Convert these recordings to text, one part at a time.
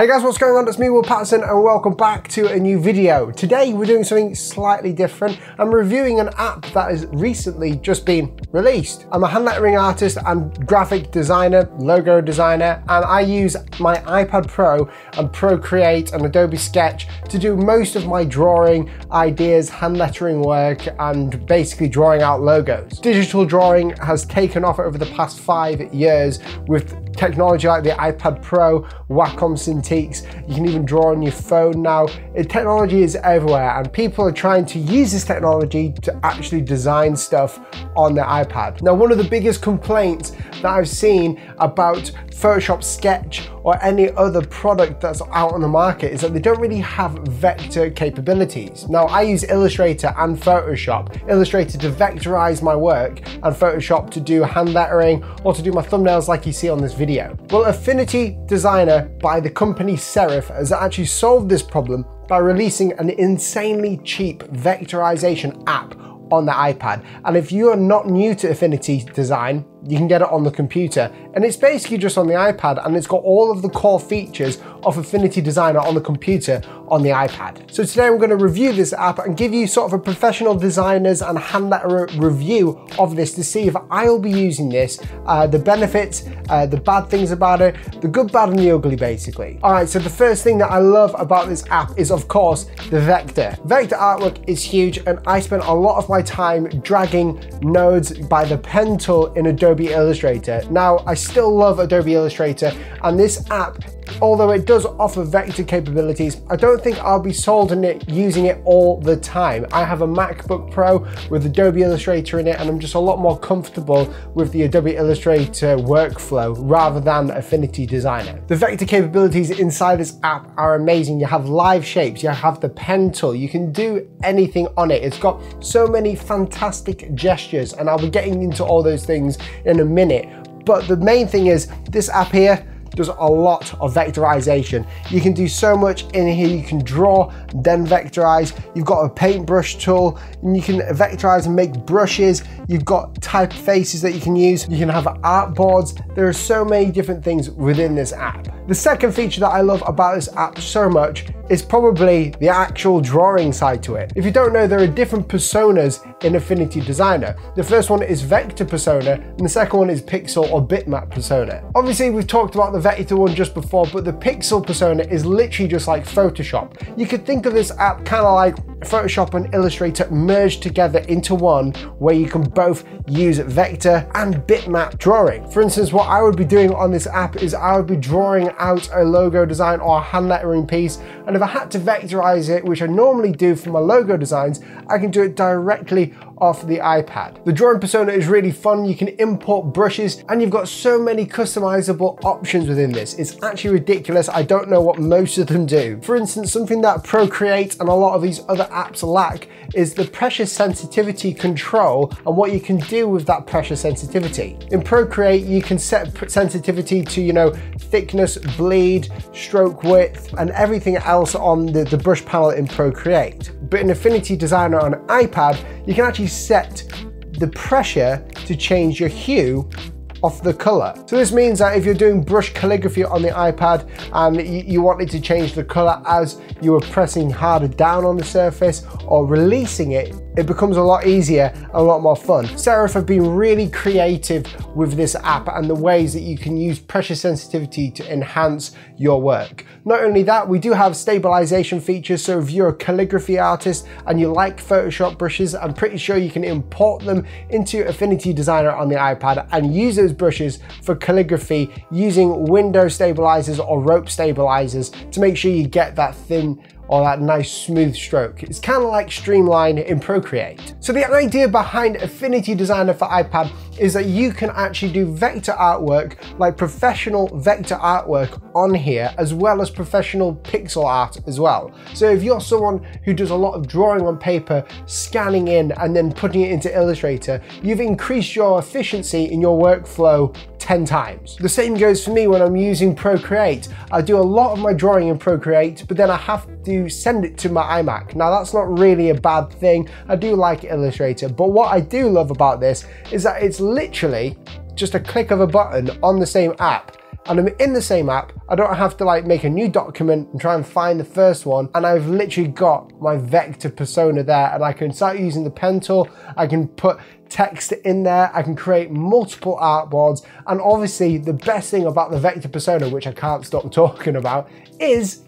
Hey guys, what's going on? It's me, Paterson, and welcome back to a new video. Today we're doing something slightly different. I'm reviewing an app that has recently just been released. I'm a hand lettering artist and graphic designer, logo designer, and I use my iPad Pro and Procreate and Adobe Sketch to do most of my drawing ideas, hand lettering work, and basically drawing out logos. Digital drawing has taken off over the past 5 years with technology like the iPad Pro, Wacom Cintiqs. You can even draw on your phone now. Technology is everywhere and people are trying to use this technology to actually design stuff on their iPad. Now, one of the biggest complaints that I've seen about Photoshop Sketch or any other product that's out on the market is that they don't really have vector capabilities. Now, I use Illustrator and Photoshop. Illustrator to vectorize my work and Photoshop to do hand lettering or to do my thumbnails like you see on this video. Well, Affinity Designer by the company Serif has actually solved this problem by releasing an insanely cheap vectorization app on the iPad. And if you are not new to Affinity Design, you can get it on the computer. And it's basically just on the iPad, and it's got all of the core features of Affinity Designer on the computer on the iPad. So today I'm going to review this app and give you sort of a professional designer's and hand letterer review of this to see if I'll be using this, the benefits, the bad things about it, the good, bad, and the ugly, basically. All right, so the first thing that I love about this app is, of course, the vector. Vector artwork is huge, and I spent a lot of my time dragging nodes by the pen tool in Adobe Illustrator. Now, I still love Adobe Illustrator, and this app, although it does offer vector capabilities, I don't think I'll be sold on it using it all the time. I have a MacBook Pro with Adobe Illustrator in it, and I'm just a lot more comfortable with the Adobe Illustrator workflow rather than Affinity Designer. The vector capabilities inside this app are amazing. You have live shapes, you have the pen tool, you can do anything on it. It's got so many fantastic gestures, and I'll be getting into all those things in a minute. But the main thing is this app here does a lot of vectorization. You can do so much in here. You can draw, then vectorize. You've got a paintbrush tool, and you can vectorize and make brushes. You've got typefaces that you can use. You can have artboards. There are so many different things within this app. The second feature that I love about this app so much is probably the actual drawing side to it. If you don't know, there are different personas in Affinity Designer. The first one is vector persona, and the second one is pixel or bitmap persona. Obviously, we've talked about the vector one just before, but the pixel persona is literally just like Photoshop. You could think of this app kind of like Photoshop and Illustrator merged together into one, where you can both use vector and bitmap drawing. For instance, what I would be doing on this app is I would be drawing out a logo design or a hand lettering piece, and if I had to vectorize it, which I normally do for my logo designs, I can do it directly off the iPad. The drawing persona is really fun. You can import brushes, and you've got so many customizable options within this. It's actually ridiculous. I don't know what most of them do. For instance, something that Procreate and a lot of these other apps lack is the pressure sensitivity control and what you can do with that pressure sensitivity. In Procreate, you can set sensitivity to, you know, thickness, bleed, stroke width, and everything else on the brush panel in Procreate. But in Affinity Designer on iPad, you can actually set the pressure to change your hue of the color. So this means that if you're doing brush calligraphy on the iPad and you wanted to change the color as you were pressing harder down on the surface or releasing it, it becomes a lot easier and a lot more fun. Serif have been really creative with this app and the ways that you can use pressure sensitivity to enhance your work. Not only that, we do have stabilization features, so if you're a calligraphy artist and you like Photoshop brushes, I'm pretty sure you can import them into Affinity Designer on the iPad and use those brushes for calligraphy using window stabilizers or rope stabilizers to make sure you get that thin or that nice smooth stroke. It's kind of like Streamline in Procreate. So the idea behind Affinity Designer for iPad is that you can actually do vector artwork, like professional vector artwork on here, as well as professional pixel art as well. So if you're someone who does a lot of drawing on paper, scanning in and then putting it into Illustrator, you've increased your efficiency in your workflow 10 times. The same goes for me when I'm using Procreate. I do a lot of my drawing in Procreate, but then I have to send it to my iMac. Now that's not really a bad thing. I do like Illustrator, but what I do love about this is that it's literally just a click of a button on the same app and I'm in the same app. I don't have to like make a new document and try and find the first one, and I've literally got my vector persona there, and I can start using the pen tool. I can put text in there, I can create multiple artboards, and obviously the best thing about the vector persona, which I can't stop talking about, is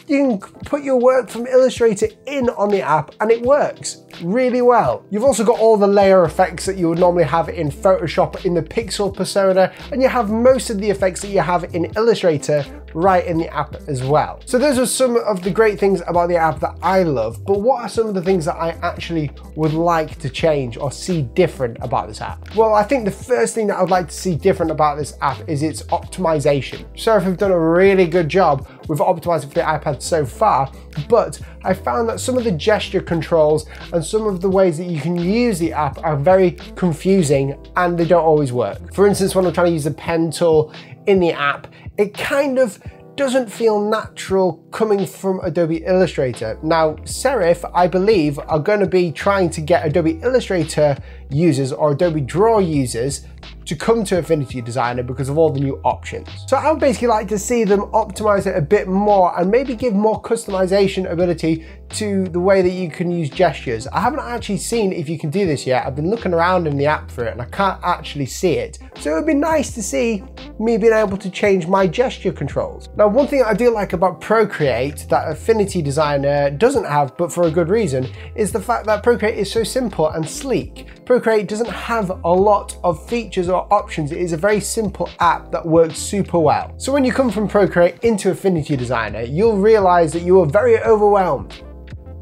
you can put your work from Illustrator in on the app and it works really well. You've also got all the layer effects that you would normally have in Photoshop in the pixel persona, and you have most of the effects that you have in Illustrator right in the app as well. So those are some of the great things about the app that I love, but what are some of the things that I actually would like to change or see different about this app? Well, I think the first thing that I would like to see different about this app is its optimization. Serif have done a really good job with optimizing for the iPad so far, but I found that some of the gesture controls and some of the ways that you can use the app are very confusing and they don't always work. For instance, when I'm trying to use the pen tool in the app, it kind of doesn't feel natural coming from Adobe Illustrator. Now, Serif, I believe, are going to be trying to get Adobe Illustrator users or Adobe Draw users to come to Affinity Designer because of all the new options. So I would basically like to see them optimize it a bit more and maybe give more customization ability to the way that you can use gestures. I haven't actually seen if you can do this yet. I've been looking around in the app for it and I can't actually see it. So it would be nice to see me being able to change my gesture controls. Now, one thing I do like about Procreate that Affinity Designer doesn't have, but for a good reason, is the fact that Procreate is so simple and sleek. Procreate doesn't have a lot of features or options. It is a very simple app that works super well. So when you come from Procreate into Affinity Designer, you'll realize that you are very overwhelmed.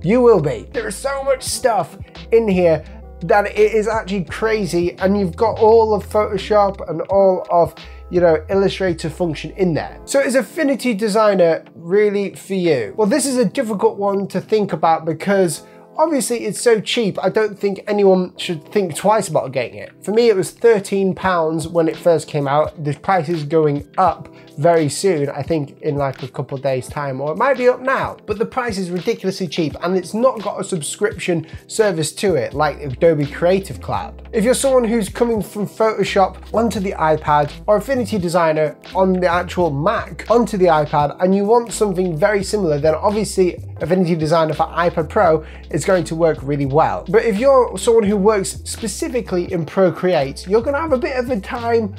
You will be. There is so much stuff in here that it is actually crazy, and you've got all of Photoshop and all of, you know, Illustrator function in there. So is Affinity Designer really for you? Well, this is a difficult one to think about because obviously it's so cheap. I don't think anyone should think twice about getting it. For me, it was £13 when it first came out. The price is going up very soon, I think in like a couple of days time, or it might be up now, but the price is ridiculously cheap and it's not got a subscription service to it like Adobe Creative Cloud. If you're someone who's coming from Photoshop onto the iPad or Affinity Designer on the actual Mac onto the iPad and you want something very similar, then obviously Affinity Designer for iPad Pro is going to work really well. But if you're someone who works specifically in Procreate, you're going to have a bit of a time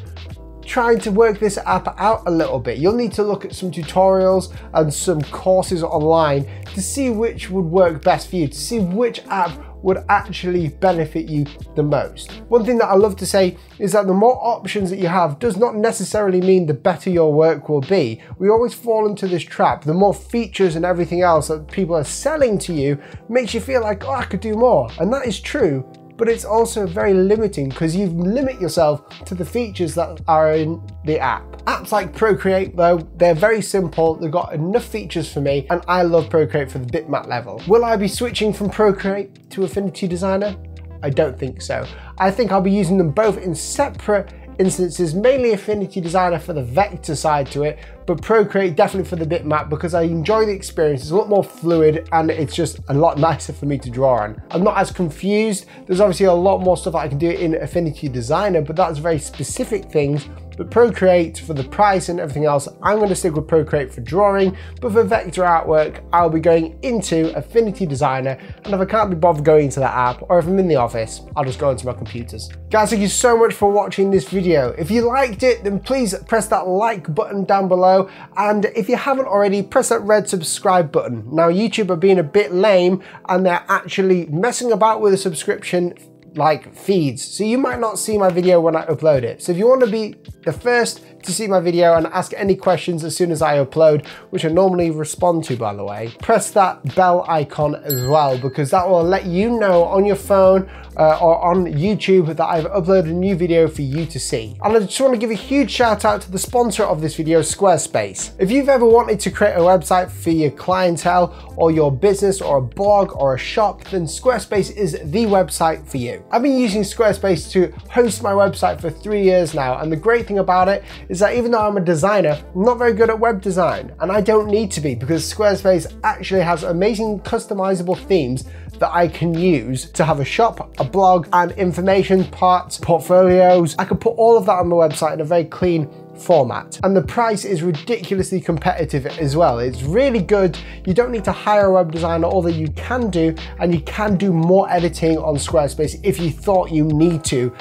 trying to work this app out a little bit. You'll need to look at some tutorials and some courses online to see which would work best for you, to see which app would actually benefit you the most. One thing that I love to say is that the more options that you have does not necessarily mean the better your work will be. We always fall into this trap. The more features and everything else that people are selling to you makes you feel like, oh, I could do more. And that is true, but it's also very limiting because you limit yourself to the features that are in the app. Apps like Procreate though, they're very simple, they've got enough features for me, and I love Procreate for the bitmap level. Will I be switching from Procreate to Affinity Designer? I don't think so. I think I'll be using them both in separate instances, mainly Affinity Designer for the vector side to it, but Procreate definitely for the bitmap because I enjoy the experience. It's a lot more fluid and it's just a lot nicer for me to draw on. I'm not as confused. There's obviously a lot more stuff that I can do in Affinity Designer, but that's very specific things. But Procreate for the price and everything else, I'm going to stick with Procreate for drawing, but for vector artwork, I'll be going into Affinity Designer, and if I can't be bothered going into that app, or if I'm in the office, I'll just go into my computers. Guys, thank you so much for watching this video. If you liked it, then please press that like button down below, and if you haven't already, press that red subscribe button. Now, YouTube are being a bit lame, and they're actually messing about with the subscription like feeds, so you might not see my video when I upload it. So if you want to be the first to see my video and ask any questions as soon as I upload, which I normally respond to, by the way, press that bell icon as well, because that will let you know on your phone or on YouTube that I've uploaded a new video for you to see. And I just want to give a huge shout out to the sponsor of this video, Squarespace. If you've ever wanted to create a website for your clientele or your business or a blog or a shop, then Squarespace is the website for you. I've been using Squarespace to host my website for 3 years now, and the great thing about it is that even though I'm a designer, I'm not very good at web design, and I don't need to be, because Squarespace actually has amazing customizable themes that I can use to have a shop, a blog, and information parts, portfolios. I can put all of that on my website in a very clean format. And the price is ridiculously competitive as well. It's really good. You don't need to hire a web designer, although you can do, and you can do more editing on Squarespace if you thought you need to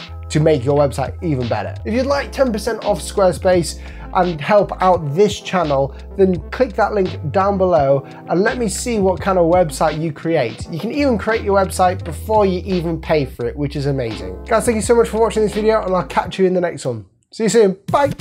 make your website even better. If you'd like 10% off Squarespace and help out this channel, then click that link down below and let me see what kind of website you create. You can even create your website before you even pay for it, which is amazing. Guys, thank you so much for watching this video, and I'll catch you in the next one. See you soon, bye.